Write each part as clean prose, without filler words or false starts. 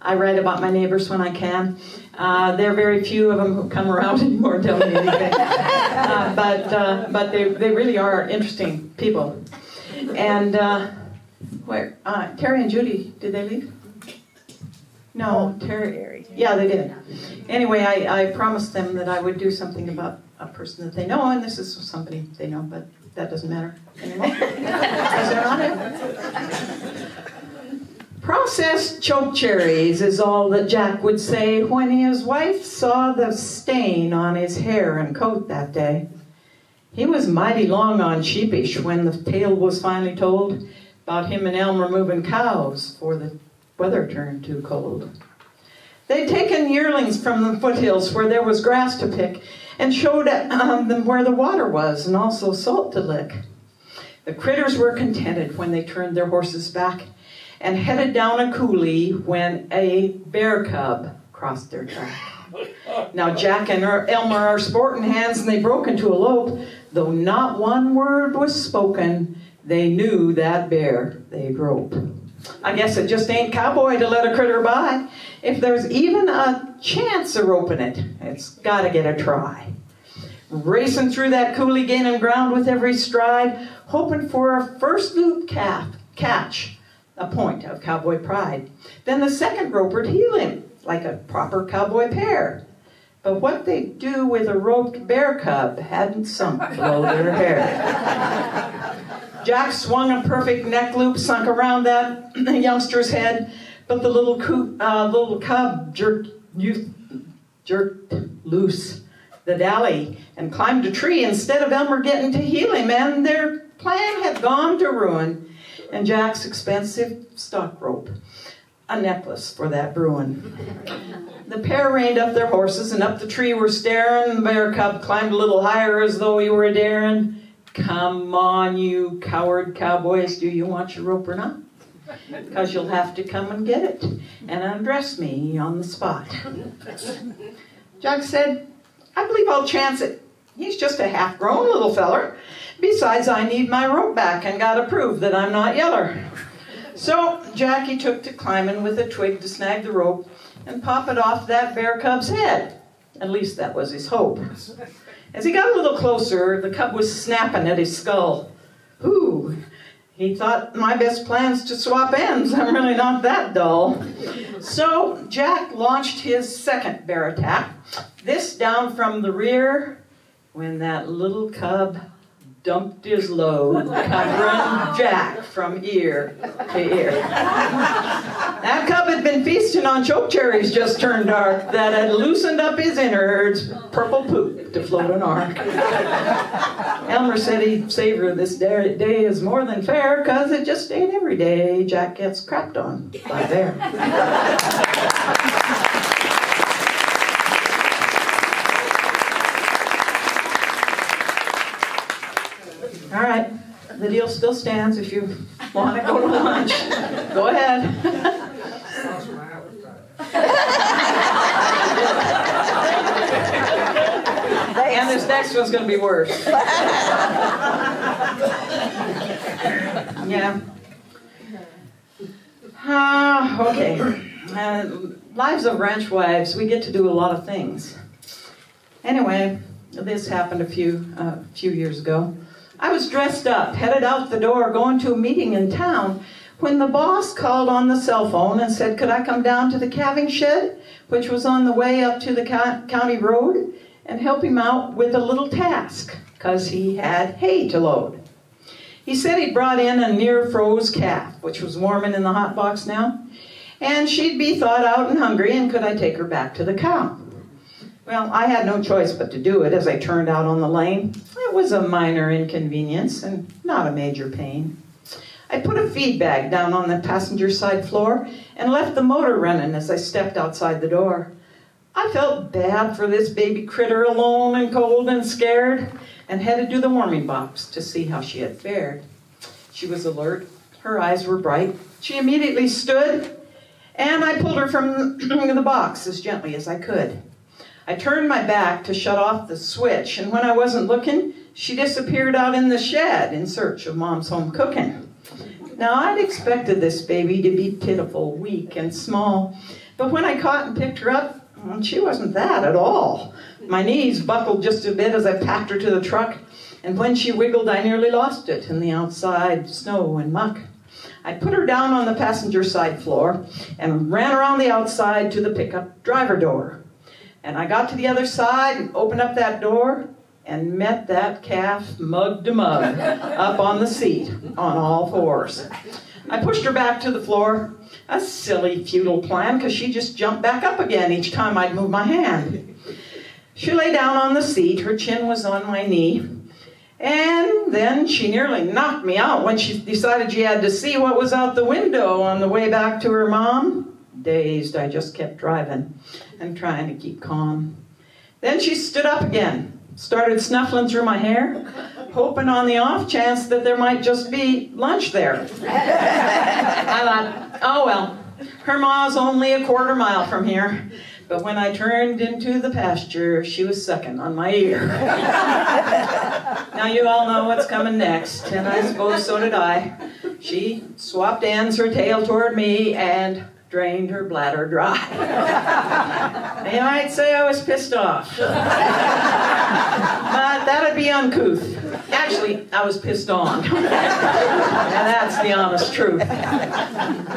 I write about my neighbors when I can. There are very few of them who come around anymore and tell me anything. But they really are interesting people. And Terry and Judy, did they leave? No, Terry. Yeah, they did. Anyway, I promised them that I would do something about a person that they know, and this is somebody they know, but that doesn't matter anymore. Because they're not it. Processed choke cherries is all that Jack would say when his wife saw the stain on his hair and coat that day. He was mighty long on sheepish when the tale was finally told about him and Elmer moving cows for the weather turned too cold. They'd taken yearlings from the foothills where there was grass to pick and showed them where the water was and also salt to lick. The critters were contented when they turned their horses back and headed down a coulee when a bear cub crossed their track. Now Jack and Elmer are sporting hands and they broke into a lope. Though not one word was spoken, they knew that bear they'd rope. I guess it just ain't cowboy to let a critter by. If there's even a chance of roping it, it's gotta get a try. Racing through that coulee, gaining ground with every stride, hoping for a first loop catch, a point of cowboy pride. Then the second roper'd heel him like a proper cowboy pair. But what they'd do with a roped bear cub hadn't sunk below their hair. Jack swung a perfect neck loop, sunk around that youngster's head, but the little cub jerked loose the dally and climbed a tree instead of Elmer getting to heel him, and their plan had gone to ruin. And Jack's expensive stock rope, a necklace for that bruin. The pair reined up their horses and up the tree were staring. The bear cub climbed a little higher as though he were a daring. Come on, you coward cowboys, do you want your rope or not? Because you'll have to come and get it and undress me on the spot. Jack said, I believe I'll chance it. He's just a half-grown little feller. Besides, I need my rope back and gotta prove that I'm not yeller. So Jackie took to climbing with a twig to snag the rope and pop it off that bear cub's head. At least that was his hope. As he got a little closer, the cub was snapping at his skull. Ooh, he thought my best plan's to swap ends. I'm really not that dull. So Jack launched his second bear attack, this down from the rear, when that little cub dumped his load, covering Jack from ear to ear. That cub had been feasting on choke cherries just turned dark that had loosened up his innards, purple poop to float an arc. Elmer said he'd savor this day as more than fair, 'cause it just ain't every day Jack gets crapped on by a bear. All right, the deal still stands. If you want to go to lunch, go ahead. And this next one's going to be worse. Yeah. Okay. Lives of ranch wives, we get to do a lot of things. Anyway, this happened a few years ago. I was dressed up, headed out the door, going to a meeting in town, when the boss called on the cell phone and said, could I come down to the calving shed, which was on the way up to the county road, and help him out with a little task, because he had hay to load. He said he brought in a near-froze calf, which was warming in the hot box now, and she'd be thawed out and hungry, and could I take her back to the cow? Well, I had no choice but to do it as I turned out on the lane. It was a minor inconvenience and not a major pain. I put a feed bag down on the passenger side floor and left the motor running as I stepped outside the door. I felt bad for this baby critter, alone and cold and scared, and headed to the warming box to see how she had fared. She was alert. Her eyes were bright. She immediately stood, and I pulled her from the box as gently as I could. I turned my back to shut off the switch, and when I wasn't looking, she disappeared out in the shed in search of Mom's home cooking. Now, I'd expected this baby to be pitiful, weak, and small, But when I caught and picked her up, she wasn't that at all. My knees buckled just a bit as I packed her to the truck, and when she wiggled, I nearly lost it in the outside snow and muck. I put her down on the passenger side floor and ran around the outside to the pickup driver door. And I got to the other side and opened up that door and met that calf mug to mug up on the seat on all fours. I pushed her back to the floor. A silly, futile plan, because she just jumped back up again each time I'd move my hand. She lay down on the seat, her chin was on my knee, and then she nearly knocked me out when she decided she had to see what was out the window on the way back to her mom. Dazed, I just kept driving and trying to keep calm. Then she stood up again, started snuffling through my hair, hoping on the off chance that there might just be lunch there. I thought, oh well, her ma's only a quarter mile from here. But when I turned into the pasture, she was sucking on my ear. Now you all know what's coming next, and I suppose so did I. She swapped ends, her tail toward me, and drained her bladder dry. You might say I was pissed off. But that'd be uncouth. Actually, I was pissed on. And that's the honest truth.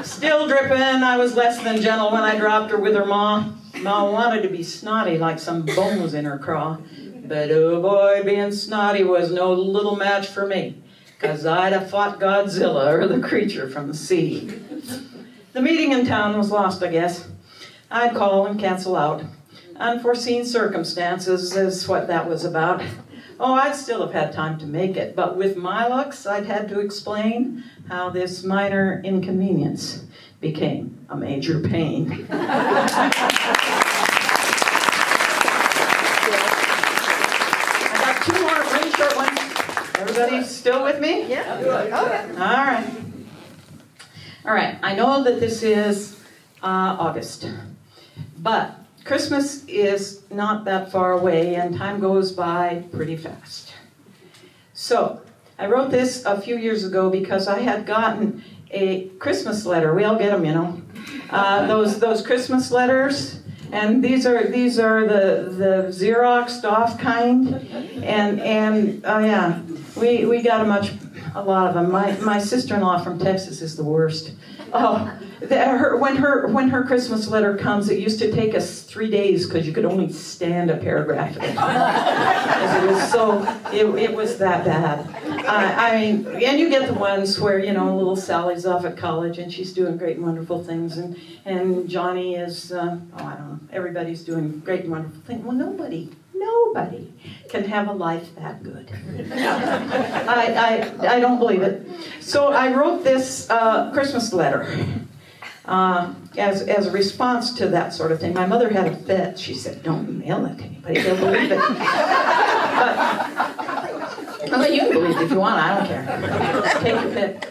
Still dripping, I was less than gentle when I dropped her with her ma. Ma wanted to be snotty like some bones in her craw. But oh boy, being snotty was no little match for me, 'cause I'd have fought Godzilla or the creature from the sea. The meeting in town was lost, I guess. I'd call and cancel out. Unforeseen circumstances is what that was about. Oh, I'd still have had time to make it, but with my looks, I'd had to explain how this minor inconvenience became a major pain. I got two more really short ones. Everybody still with me? Yeah. Okay. All right. I know that this is August, but Christmas is not that far away, and time goes by pretty fast. So, I wrote this a few years ago because I had gotten a Christmas letter. We all get them, you know. Those Christmas letters, and these are the Xeroxed off kind, and oh yeah, we got a lot of them. My sister-in-law from Texas is the worst. Oh, when her Christmas letter comes, it used to take us 3 days because you could only stand a paragraph at a time. It was that bad. I mean, and you get the ones where, you know, little Sally's off at college and she's doing great and wonderful things, and Johnny is, I don't know, everybody's doing great and wonderful things. Well, nobody can have a life that good. I don't believe it. So I wrote this Christmas letter as a response to that sort of thing. My mother had a fit. She said, "Don't mail it to anybody, they'll believe it." But you can believe it if you want, I don't care. Take your pick.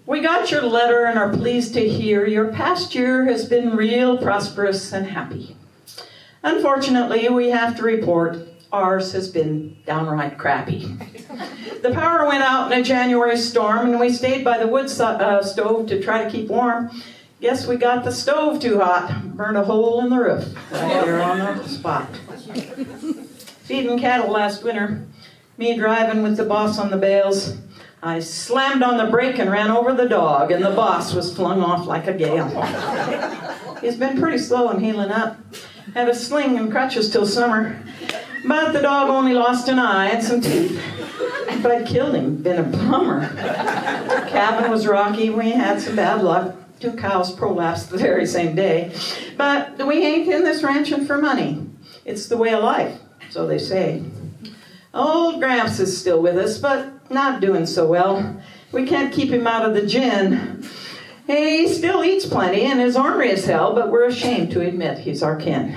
We got your letter and are pleased to hear your past year has been real prosperous and happy. Unfortunately, we have to report ours has been downright crappy. The power went out in a January storm, and we stayed by the wood stove to try to keep warm. Guess we got the stove too hot, burned a hole in the roof right there on the spot. Feeding cattle last winter, me driving with the boss on the bales. I slammed on the brake and ran over the dog, and the boss was flung off like a gale. He's been pretty slow in healing up. Had a sling and crutches till summer. But the dog only lost an eye and some teeth. If I'd killed him, been a bummer. Cabin was rocky, we had some bad luck. 2 cows prolapsed the very same day. But we ain't in this ranching for money. It's the way of life, so they say. Old Gramps is still with us, but not doing so well. We can't keep him out of the gin. He still eats plenty and is ornery as hell, but we're ashamed to admit he's our kin.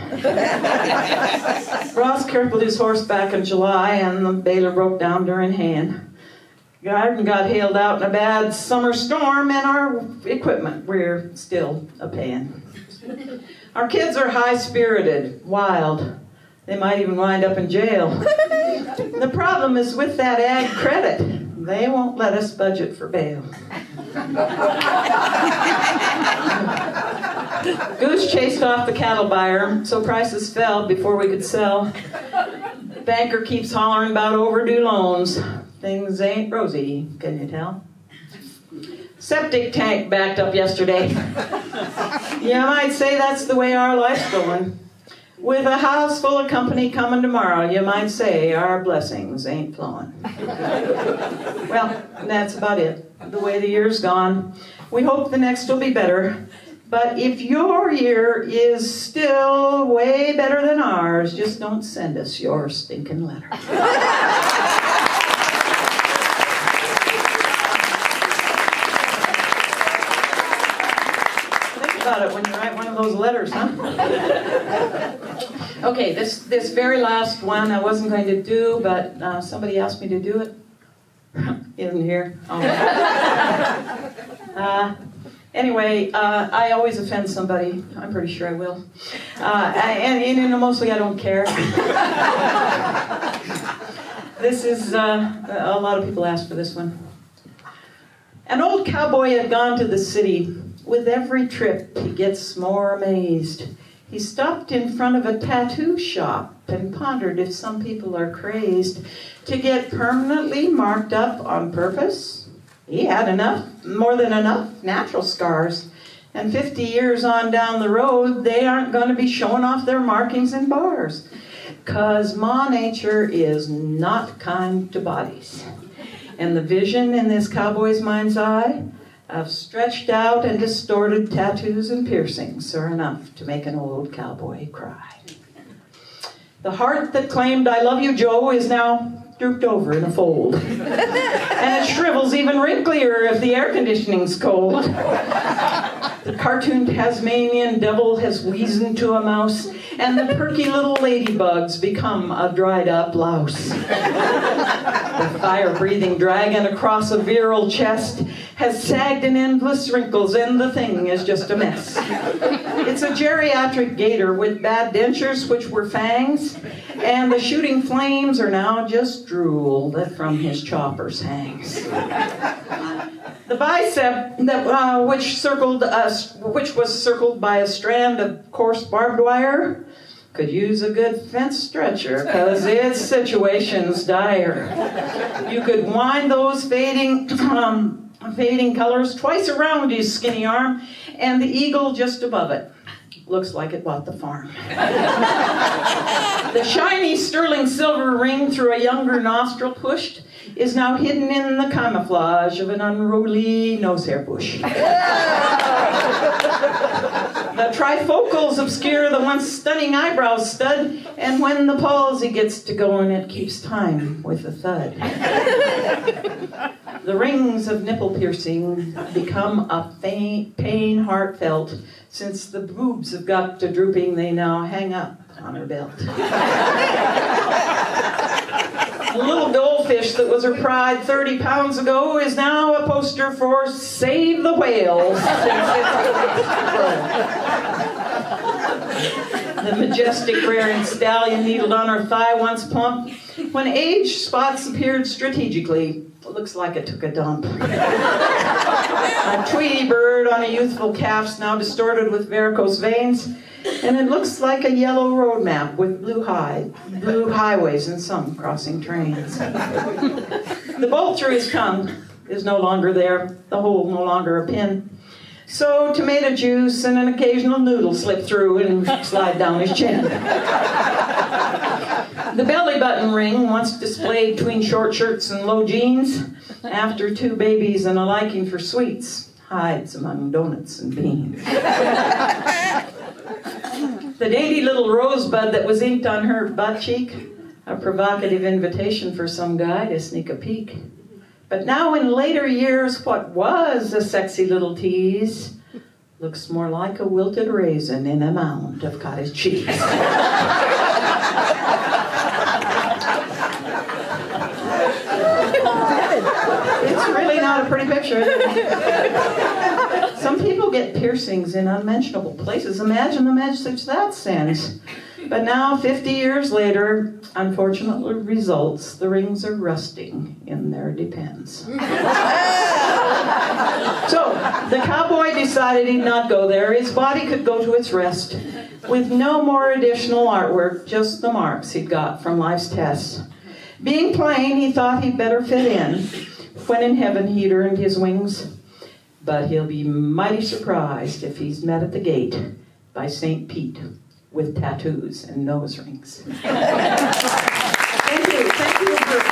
Ross crippled his horse back in July, and the baler broke down during haying. Garden got hailed out in a bad summer storm, and our equipment we're still a-paying. Our kids are high-spirited, wild. They might even wind up in jail. The problem is with that ag credit. They won't let us budget for bail. Goose chased off the cattle buyer, so prices fell before we could sell. Banker keeps hollering about overdue loans. Things ain't rosy, can you tell? Septic tank backed up yesterday. You might say that's the way our life's going. With a house full of company coming tomorrow, you might say our blessings ain't flowing. Well, that's about it. The way the year's gone. We hope the next will be better. But if your year is still way better than ours, just don't send us your stinking letter. About it when you write one of those letters, huh? Okay, this very last one I wasn't going to do, but somebody asked me to do it. Isn't here. Oh. Anyway, I always offend somebody. I'm pretty sure I will. And mostly I don't care. This is, a lot of people asked for this one. An old cowboy had gone to the city. With every trip, he gets more amazed. He stopped in front of a tattoo shop and pondered if some people are crazed to get permanently marked up on purpose. He had more than enough natural scars. And 50 years on down the road, they aren't going to be showing off their markings and bars. 'Cause Ma Nature is not kind to bodies. And the vision in this cowboy's mind's eye of stretched out and distorted tattoos and piercings are enough to make an old cowboy cry. The heart that claimed "I love you, Joe" is now drooped over in a fold. And it shrivels even wrinklier if the air conditioning's cold. The cartoon Tasmanian devil has weazened to a mouse, and the perky little ladybugs become a dried up louse. The fire-breathing dragon across a virile chest has sagged in endless wrinkles, and the thing is just a mess. It's a geriatric gator with bad dentures, which were fangs, and the shooting flames are now just drool that from his choppers hangs. The bicep, which was circled by a strand of coarse barbed wire, could use a good fence stretcher, 'cause its situation's dire. You could wind those fading colors twice around his skinny arm, and the eagle just above it looks like it bought the farm. The shiny sterling silver ring through a younger nostril pushed is now hidden in the camouflage of an unruly nosehair bush. The trifocals obscure the once stunning eyebrow stud, and when the palsy gets to going, it keeps time with a thud. The rings of nipple piercing become a pain heartfelt. Since the boobs have got to drooping, they now hang up on her belt. The little goldfish that was her pride 30 pounds ago is now a poster for Save the Whales. The majestic rearing stallion needled on her thigh once plump. When age spots appeared strategically, it looks like it took a dump. A Tweety bird on a youthful calf's now distorted with varicose veins, and it looks like a yellow road map with blue highways and some crossing trains. The bolt through his tongue is no longer there, the hole no longer a pin. So tomato juice and an occasional noodle slip through and slide down his chin. The belly button ring, once displayed between short shirts and low jeans, after 2 babies and a liking for sweets, hides among donuts and beans. The dainty little rosebud that was inked on her butt cheek, a provocative invitation for some guy to sneak a peek. But now in later years, what was a sexy little tease looks more like a wilted raisin in a mound of cottage cheese. It's really not a pretty picture, is it? Some people get piercings in unmentionable places. Imagine the message that sends. But now, 50 years later, unfortunately results, the rings are rusting in their depends. So, the cowboy decided he'd not go there. His body could go to its rest with no more additional artwork, just the marks he'd got from life's tests. Being plain, he thought he'd better fit in. When in heaven he'd earned his wings. But he'll be mighty surprised if he's met at the gate by St. Pete with tattoos and nose rings. Thank you. Thank you for